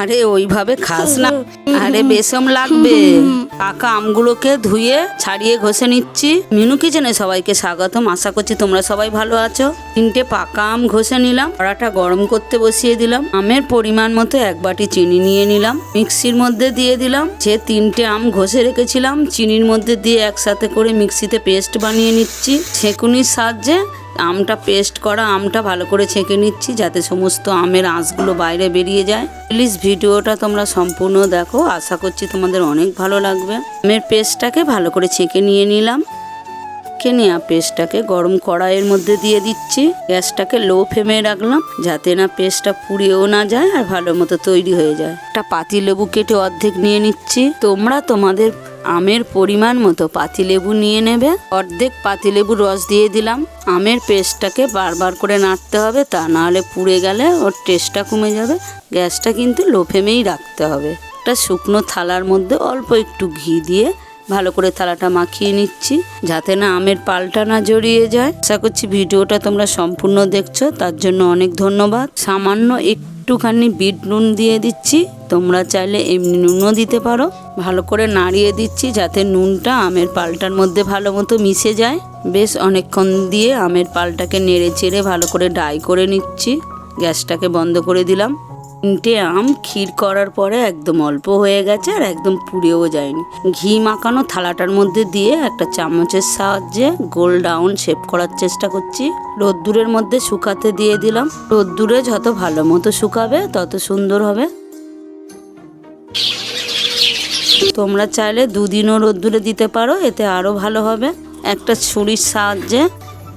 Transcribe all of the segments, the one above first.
আরে ওইভাবে খাস না, আরে বেশম লাগবে। পাকা আমগুলোকে ধুয়ে ছাড়িয়ে ঘষে নিচ্ছি। মিনু কিচেনে সবাইকে স্বাগতম। আশা করছি তোমরা সবাই ভালো আছো। 3টে পাকা আম ঘষে নিলাম, কড়াটা গরম করতে বসিয়ে দিলাম। আমের পরিমাণ মতো 1 বাটি চিনি নিয়ে নিলাম, মিক্সির মধ্যে দিয়ে দিলাম। যে 3টে আম ঘষে রেখেছিলাম চিনির মধ্যে দিয়ে একসাথে করে মিক্সিতে পেস্ট বানিয়ে নিচ্ছি। ছেঁকুনির সাহায্যে আমটা পেস্ট করা আমটা ভালো করে ছেঁকে নিচ্ছি, যাতে সমস্ত আমের আঁশগুলো বাইরে বেরিয়ে যায়। প্লিজ ভিডিওটা তোমরা সম্পূর্ণ দেখো, আশা করছি তোমাদের অনেক ভালো লাগবে। আমের পেস্টটাকে ভালো করে ছেঁকে নিয়ে নিলাম। নেওয়া পেস্টটাকে গরম কড়াইয়ের মধ্যে দিয়ে দিচ্ছি। গ্যাসটাকে লো ফ্লেমে রাখলাম, যাতে না পেস্টটা পুড়িয়েও না যায় আর ভালো মতো তৈরি হয়ে যায়। একটা পাতিলেবু কেটে অর্ধেক নিয়ে নিচ্ছি। তোমরা তোমাদের আমের পরিমাণ মতো পাতিলেবু নিয়ে নেবে। অর্ধেক পাতিলেবুর রস দিয়ে দিলাম। আমের পেস্টটাকে বারবার করে নাড়তে হবে, তা নাহলে পুড়ে গেলে ওর টেস্টটা কমে যাবে। গ্যাসটা কিন্তু লো ফ্লেমেই রাখতে হবে। একটা শুকনো থালার মধ্যে অল্প একটু ঘি দিয়ে ভালো করে থালাটা মাখিয়ে নিচ্ছি, যাতে না আমের পালটা না জড়িয়ে যায়। আশা করছি ভিডিওটা তোমরা সম্পূর্ণ দেখছো, তার জন্য অনেক ধন্যবাদ। সামান্য একটুখানি বিট নুন দিয়ে দিচ্ছি, তোমরা চাইলে এমনি নুনও দিতে পারো। ভালো করে নাড়িয়ে দিচ্ছি, যাতে নুনটা আমের পালটার মধ্যে ভালো মতো মিশে যায়। বেশ অনেকক্ষণ দিয়ে আমের পালটাকে নেড়ে চেড়ে ভালো করে ডাই করে নিচ্ছি। গ্যাসটাকে বন্ধ করে দিলাম। 3টে আম ক্ষীর করার পরে একদম অল্প হয়ে গেছে আর একদম পুড়েও যায়নি। ঘি মাখানো থালাটার মধ্যে দিয়ে একটা চামচের সাহায্যে গোল ডাউন শেপ করার চেষ্টা করছি। রোদ্দুরের মধ্যে শুকাতে দিয়ে দিলাম। রোদ্দুরে যত ভালো মতো শুকাবে তত সুন্দর হবে। তোমরা চাইলে 2 দিনও রোদ্দুরে দিতে পারো, এতে আরও ভালো হবে। একটা ছুরির সাহায্যে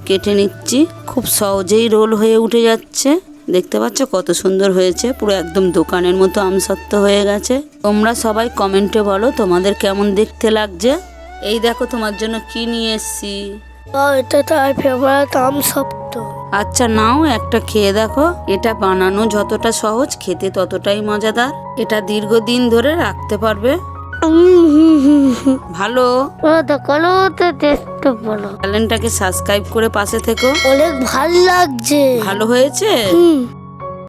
কেটে নিচ্ছি। খুব সহজেই রোল হয়ে উঠে যাচ্ছে। দেখতে পাচ্ছ কত সুন্দর হয়েছে, পুরো একদম দোকানের মতো আমসত্ত্ব হয়ে গেছে। তোমরা সবাই কমেন্টে বলো তোমাদের কেমন দেখতে লাগছে। এই দেখো তোমার জন্য কি নিয়ে এসেছি। এটা তো আর ফেভারিট আমসত্ত্ব। আচ্ছা নাও, একটা খেয়ে দেখো। এটা বানানো যতটা সহজ, খেতে ততটাই মজাদার। এটা দীর্ঘদিন ধরে রাখতে পারবে। ভালো চ্যানেলটাকে সাবস্ক্রাইব করে পাশে থেকো। অনেক ভালো লাগছে। ভালো হয়েছে।